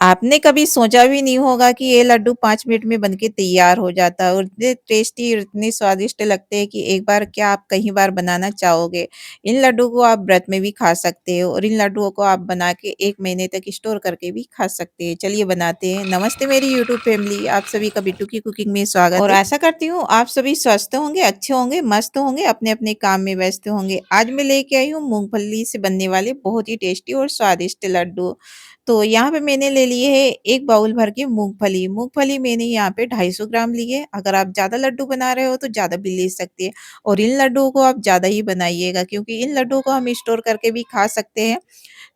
आपने कभी सोचा भी नहीं होगा कि ये लड्डू 5 मिनट में बनके तैयार हो जाता है और इतने टेस्टी और इतने स्वादिष्ट लगते हैं कि एक बार क्या आप कई बार बनाना चाहोगे। इन लड्डू को आप व्रत में भी खा सकते हो और इन लड्डुओं को आप बना के 1 महीने तक स्टोर करके भी खा सकते हैं। चलिए बनाते हैं। नमस्ते मेरी यूट्यूब फैमिली, आप सभी का बिट्टू की कुकिंग में स्वागत और है। आशा करती हूँ आप सभी स्वस्थ होंगे, अच्छे होंगे, मस्त होंगे, अपने-अपने काम में व्यस्त होंगे। आज मैं लेके आई हूँ मूँगफली से बनने वाले बहुत ही टेस्टी और स्वादिष्ट लड्डू। तो यहाँ पे मैंने ले लिए है 1 बाउल भर के मूँगफली। मूँगफली मैंने यहाँ पे 250 ग्राम ली है। अगर आप ज़्यादा लड्डू बना रहे हो तो ज़्यादा भी ले सकते हैं और इन लड्डुओं को आप ज़्यादा ही बनाइएगा क्योंकि इन लड्डुओं को हम स्टोर करके भी खा सकते हैं।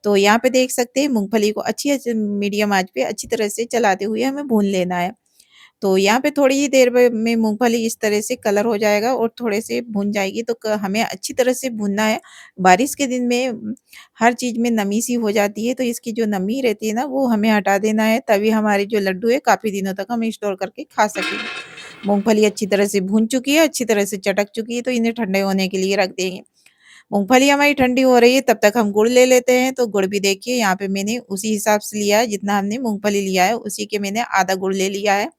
तो यहाँ पे देख सकते हैं मूँगफली को अच्छी मीडियम आँच पे अच्छी तरह से चलाते हुए हमें भून लेना है। तो यहाँ पे थोड़ी ही देर में मूँगफली इस तरह से कलर हो जाएगा और थोड़े से भुन जाएगी तो क हमें अच्छी तरह से भूनना है। बारिश के दिन में हर चीज़ में नमी सी हो जाती है तो इसकी जो नमी रहती है ना वो हमें हटा देना है तभी हमारे जो लड्डू है काफ़ी दिनों तक हम स्टोर करके खा सकेंगे। मूँगफली अच्छी तरह से भून चुकी है, अच्छी तरह से चटक चुकी है तो इन्हें ठंडे होने के लिए रख देंगे। मूँगफली हमारी ठंडी हो रही है तब तक हम गुड़ ले लेते हैं। तो गुड़ भी देखिए यहाँ पे मैंने उसी हिसाब से लिया है जितना हमने मूँगफली लिया है उसी के मैंने आधा गुड़ ले लिया है।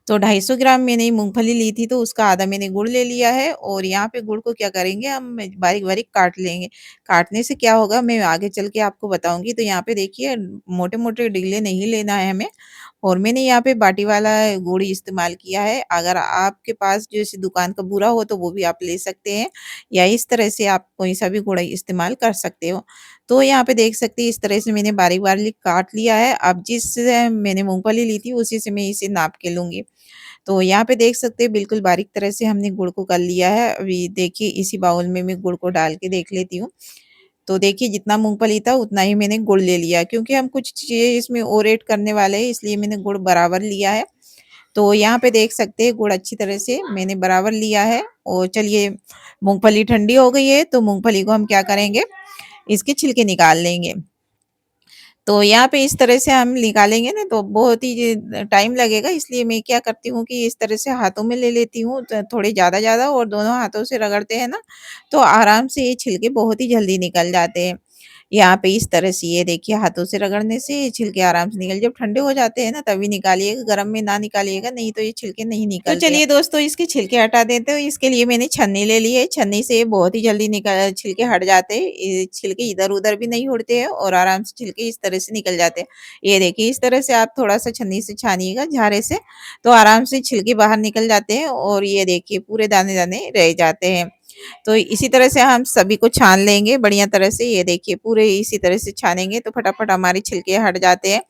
तो 250 ग्राम मैंने मूँगफली ली थी तो उसका आधा मैंने गुड़ ले लिया है और यहाँ पे गुड़ को क्या करेंगे हम बारीक-बारीक काट लेंगे। काटने से क्या होगा मैं आगे चल के आपको बताऊँगी। तो यहाँ पे देखिए मोटे-मोटे ढीले नहीं लेना है हमें और मैंने यहाँ पे बाटी वाला गुड़ इस्तेमाल किया है। अगर आपके पास जैसे दुकान का बूरा हो तो वो भी आप ले सकते हैं या इस तरह से आप कोई-सा भी गुड़ इस्तेमाल कर सकते हो। तो यहाँ पे देख सकते हैं इस तरह से मैंने बारीक-बारीक काट लिया है। अब जिस मैंने मूँगफली ली थी उसी से मैं इसे नाप के लूँगी। तो यहाँ पे देख सकते हैं बिल्कुल बारीक तरह से हमने गुड़ को कर लिया है। अभी देखिए इसी बाउल में मैं गुड़ को डाल के देख लेती हूँ। तो देखिए जितना मूँगफली था उतना ही मैंने गुड़ ले लिया क्योंकि हम कुछ चीज़ें इसमें और ऐड करने वाले हैं इसलिए मैंने गुड़ बराबर लिया है। तो यहाँ पे देख सकते हैं गुड़ अच्छी तरह से मैंने बराबर लिया है और चलिए मूँगफली ठंडी हो गई है तो मूँगफली को हम क्या करेंगे, इसके छिलके निकाल लेंगे। तो यहाँ पे इस तरह से हम निकालेंगे ना तो बहुत ही टाइम लगेगा इसलिए मैं क्या करती हूँ कि इस तरह से हाथों में ले लेती हूँ थोड़े ज़्यादा-ज़्यादा और दोनों हाथों से रगड़ते हैं ना तो आराम से ये छिलके बहुत ही जल्दी निकल जाते हैं। यहाँ पे इस तरह से ये देखिए हाथों से रगड़ने से ये छिलके आराम से निकल जब ठंडे हो जाते हैं ना तभी निकालिएगा, गरम में ना निकालिएगा नहीं तो ये छिलके नहीं निकलते। तो चलिए दोस्तों इसके छिलके हटा देते हैं। इसके लिए मैंने छन्नी ले ली है, छन्नी से बहुत ही जल्दी छिलके हट जाते हैं। ये छिलके इधर-उधर भी नहीं उड़ते हैं और आराम से छिलके इस तरह से निकल जाते हैं। ये देखिए इस तरह से आप थोड़ा-सा छन्नी से छानिएगा झारे से, तो आराम से छिलके बाहर निकल जाते हैं और ये देखिए पूरे दाने-दाने रह जाते हैं। तो इसी तरह से हम सभी को छान लेंगे बढ़िया तरह से। ये देखिए पूरे इसी तरह से छानेंगे तो फटाफट हमारे छिलके हट जाते हैं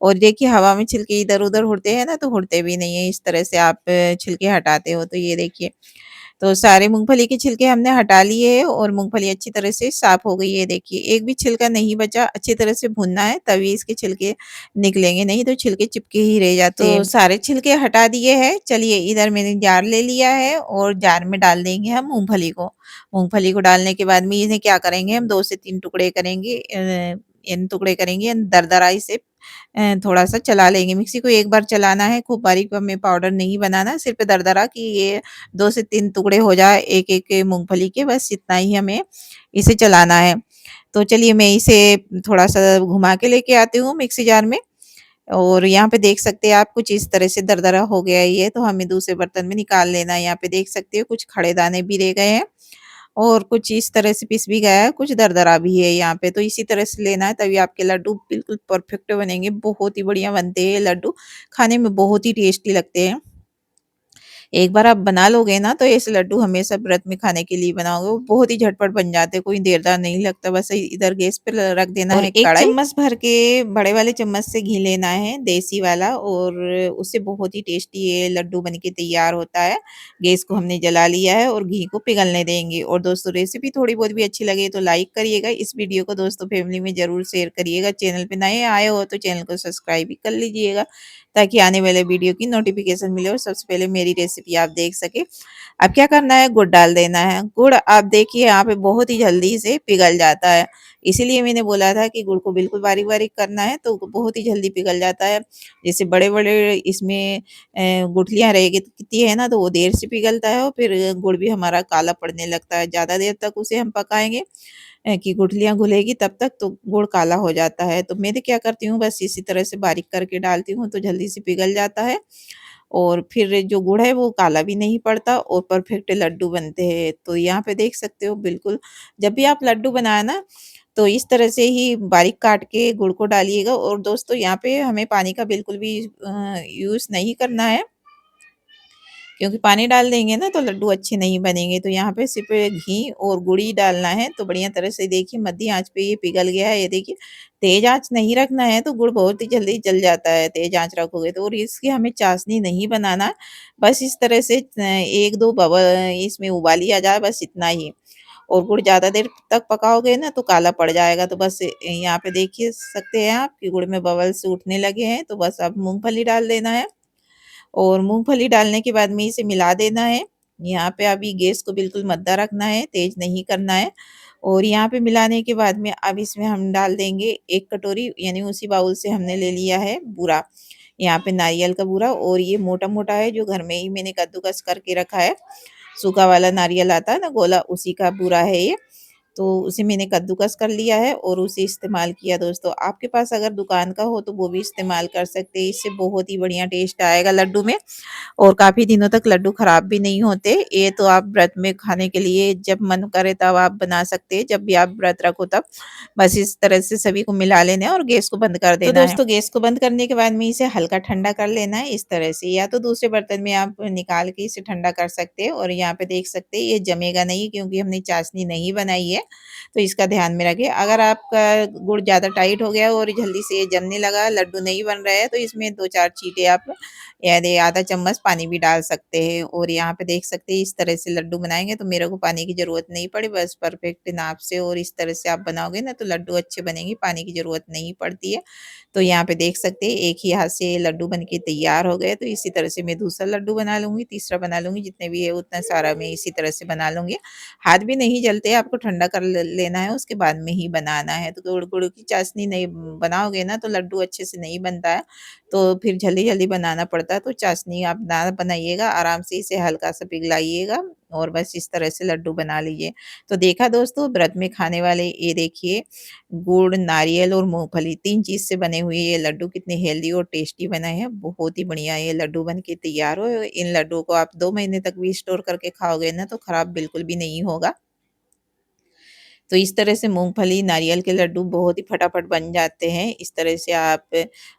और देखिए हवा में छिलके इधर-उधर उड़ते हैं ना तो उड़ते भी नहीं है। इस तरह से आप छिलके हटाते हो तो ये देखिए तो सारे मूँगफली के छिलके हमने हटा लिए हैं और मूँगफली अच्छी तरह से साफ हो गई है देखिए। एक भी छिलका नहीं बचा, अच्छी तरह से भूनना है तभी इसके छिलके निकलेंगे, नहीं तो छिलके चिपके ही रह जाते हैं। तो सारे छिलके हटा दिए हैं। चलिए इधर मैंने जार ले लिया है और जार में डाल देंगे हम मूँगफली को। मूँगफली को डालने के बाद में इन्हें क्या करेंगे हम 2 से 3 टुकड़े करेंगे इन टुकड़े करेंगे दरदरा इसे थोड़ा-सा चला लेंगे। मिक्सी को एक बार चलाना है, खूब बारीक हमें पाउडर नहीं बनाना, सिर्फ़ दरदरा कि ये 2 से 3 टुकड़े हो जाए एक-एक मूँगफली के, बस इतना ही हमें इसे चलाना है। तो चलिए मैं इसे थोड़ा-सा घुमा के लेके आती हूँ मिक्सी जार में और यहाँ पे देख सकते हैं आप कुछ इस तरह से दरदरा हो गया है ये, तो हमें दूसरे बर्तन में निकाल लेना है। यहाँ पे देख सकते हो कुछ खड़े दाने भी रह गए हैं और कुछ इस तरह से पिस भी गया है, कुछ दरदरा भी है यहाँ पे। तो इसी तरह से लेना है तभी आपके लड्डू बिल्कुल परफेक्ट बनेंगे, बहुत ही बढ़िया बनते हैं ये लड्डू, खाने में बहुत ही टेस्टी लगते हैं। एक बार आप बना लोगे ना तो ऐसे लड्डू हमेशा व्रत में खाने के लिए बनाओगे, वो बहुत ही झटपट बन जाते हैं, कोई देर-दार नहीं लगता, बस इधर गैस पे ल रख देना और है 1 कढ़ाई। चम्मच भर के बड़े वाले चम्मच से घी लेना है, देसी वाला और उससे बहुत ही टेस्टी ये लड्डू बन के तैयार होता है। गैस को हमने जला लिया है और घी को पिघलने देंगे और दोस्तों रेसिपी थोड़ी बहुत भी अच्छी लगे तो लाइक करिएगा, इस वीडियो को दोस्तों फैमिली में ज़रूर शेयर करिएगा, चैनल पे नए आए हो तो चैनल को सब्सक्राइब भी कर लीजिएगा। ताकि आने वाले वीडियो की नोटिफिकेशन मिले और सबसे पहले मेरी रेसिपी आप देख सकें। अब क्या करना है गुड़ डाल देना है। गुड़ आप देखिए यहाँ पे बहुत ही जल्दी से पिघल जाता है। इसीलिए मैंने बोला था कि गुड़ को बिल्कुल बारीक-बारीक करना है तो बहुत ही जल्दी पिघल जाता है। जैसे बड़े-बड़े इसमें गुठलियाँ रहती है ना तो वो देर से पिघलता है और फिर गुड़ भी हमारा काला पड़ने लगता है। ज़्यादा देर तक उसे हम पकाएँगे की गुठलियाँ घुलेगी तब तक तो गुड़ काला हो जाता है। तो मैं तो क्या करती हूँ बस इसी तरह से बारीक करके डालती हूँ तो जल्दी से पिघल जाता है और फिर जो गुड़ है वो काला भी नहीं पड़ता और परफेक्ट लड्डू बनते हैं। तो यहाँ पे देख सकते हो बिल्कुल जब भी आप लड्डू बनाए ना तो इस तरह से ही बारीक काट के गुड़ को डालिएगा और दोस्तों यहाँ पे हमें पानी का बिल्कुल भी यूज़ नहीं करना है। क्योंकि पानी डाल देंगे ना तो लड्डू अच्छे नहीं बनेंगे। तो यहाँ पे सिर्फ़ घी और गुड़ ही डालना है। तो बढ़िया तरह से देखिए मध्य आँच पे ये पिघल गया है, ये देखिए। तेज़ आँच नहीं रखना है तो गुड़ बहुत ही जल्दी जल जाता है, तेज़ आँच रखोगे तो और इसकी हमें चाशनी नहीं बनाना। बस इस तरह से 1-2 इसमें उबाली आ जाए बस इतना ही। और गुड़ ज़्यादा देर तक पकाओगे ना तो काला पड़ जाएगा। तो बस यहाँ पे देखिए सकते हैं आप कि गुड़ में बबल्स उठने लगे हैं। तो बस अब मूँगफली डाल देना है। और मूँगफली डालने के बाद में इसे मिला देना है। यहाँ पे अभी गैस को बिल्कुल मद्दा रखना है, तेज़ नहीं करना है। और यहाँ पे मिलाने के बाद में अब इसमें हम डाल देंगे 1 कटोरी यानी उसी बाउल से हमने ले लिया है बूरा। यहाँ पे नारियल का बूरा और ये मोटा-मोटा है जो घर में ही मैंने कद्दूकस करके रखा है। सूखा वाला नारियल आता है ना गोला उसी का बूरा है ये। तो उसे मैंने कद्दूकस कर लिया है और उसे इस्तेमाल किया दोस्तों। आपके पास अगर दुकान का हो तो वो भी इस्तेमाल कर सकते हैं। इससे बहुत ही बढ़िया टेस्ट आएगा लड्डू में और काफ़ी दिनों तक लड्डू खराब भी नहीं होते। ये तो आप व्रत में खाने के लिए जब मन करे तब आप बना सकते हैं, जब भी आप व्रत रखो तब। बस इस तरह से सभी को मिला लेना है और गैस को बंद कर तो देना है। दोस्तों गैस को बंद करने के बाद में इसे हल्का ठंडा कर लेना है इस तरह से या तो दूसरे बर्तन में आप निकाल के इसे ठंडा कर सकते हैं और यहाँ पे देख सकते हैं ये जमेगा नहीं क्योंकि हमने चाशनी नहीं बनाई है। तो इसका ध्यान में रखिए। अगर आपका गुड़ ज़्यादा टाइट हो गया और जल्दी से ये जमने लगा, लड्डू नहीं बन रहा है तो इसमें 2-4 चींटे आप यानी आधा चम्मच पानी भी डाल सकते हैं और यहाँ पे देख सकते हैं इस तरह से लड्डू बनाएँगे तो मेरे को पानी की ज़रूरत नहीं पड़ी बस परफेक्ट नाप से और इस तरह से आप बनाओगे ना तो लड्डू अच्छे बनेंगे, पानी की ज़रूरत नहीं पड़ती है। तो यहाँ पे देख सकते हैं एक ही हाथ से लड्डू बन के तैयार हो गए, तो इसी तरह से मैं दूसरा लड्डू बना लूँगी, तीसरा बना लूँगी, जितने भी है उतना सारा मैं इसी तरह से बना लूँगी। हाथ भी नहीं जलते, आपको ठंडा कर लेना है, उसके बाद में ही बनाना है। तो गुड़ गुड़ की चाशनी नहीं बनाओगे ना तो लड्डू अच्छे से नहीं बनता है, तो फिर जल्दी-जल्दी बनाना पड़ता है। तो चाशनी आप ना बनाइएगा, आराम से इसे हल्का-सा पिघलाइएगा और बस इस तरह से लड्डू बना लीजिए। तो देखा दोस्तों व्रत में खाने वाले ये देखिए गुड़, नारियल और मूँगफली 3 चीज़ से बने हुए ये लड्डू कितने हेल्दी और टेस्टी बने हैं। बहुत ही बढ़िया ये लड्डू बन के तैयार हो। इन लड्डुओं को आप 2 महीने तक भी स्टोर करके खाओगे ना तो खराब बिल्कुल भी नहीं होगा। तो इस तरह से मूँगफली, नारियल के लड्डू बहुत ही फटाफट बन जाते हैं। इस तरह से आप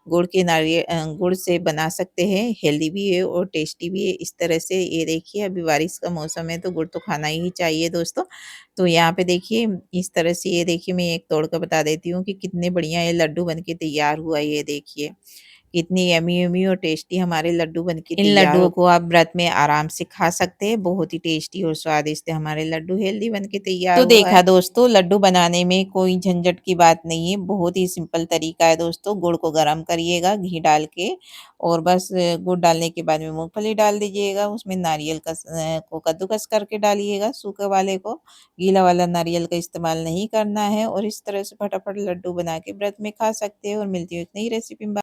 गुड़ से बना सकते हैं, हेल्दी भी है और टेस्टी भी है। इस तरह से ये देखिए अभी बारिश का मौसम है तो गुड़ तो खाना ही चाहिए दोस्तों। तो यहाँ पे देखिए इस तरह से ये देखिए मैं एक तोड़ कर बता देती हूँ कि कितने बढ़िया ये लड्डू बन के तैयार हुआ ये देखिए। कितनी यम्मी-यम्मी और टेस्टी हमारे लड्डू बन के इन तैयार लड्डुओं को आप व्रत में आराम से खा सकते हैं। बहुत ही टेस्टी और स्वादिष्ट हमारे लड्डू हेल्दी बन के तैयार तो हुआ देखा है। दोस्तों लड्डू बनाने में कोई झंझट की बात नहीं है। बहुत ही सिंपल तरीका है दोस्तों। गुड़ को गरम करिएगा घी डाल के और बस गुड़ डालने के बाद में मूँगफली डाल दीजिएगा। उसमें नारियल को कद्दूकस करके डालिएगा सूखे वाले को। गीला वाला नारियल का इस्तेमाल नहीं करना है और इस तरह से फटाफट लड्डू बना के व्रत में खा सकते हैं और मिलती हूँ एक नई रेसिपी में।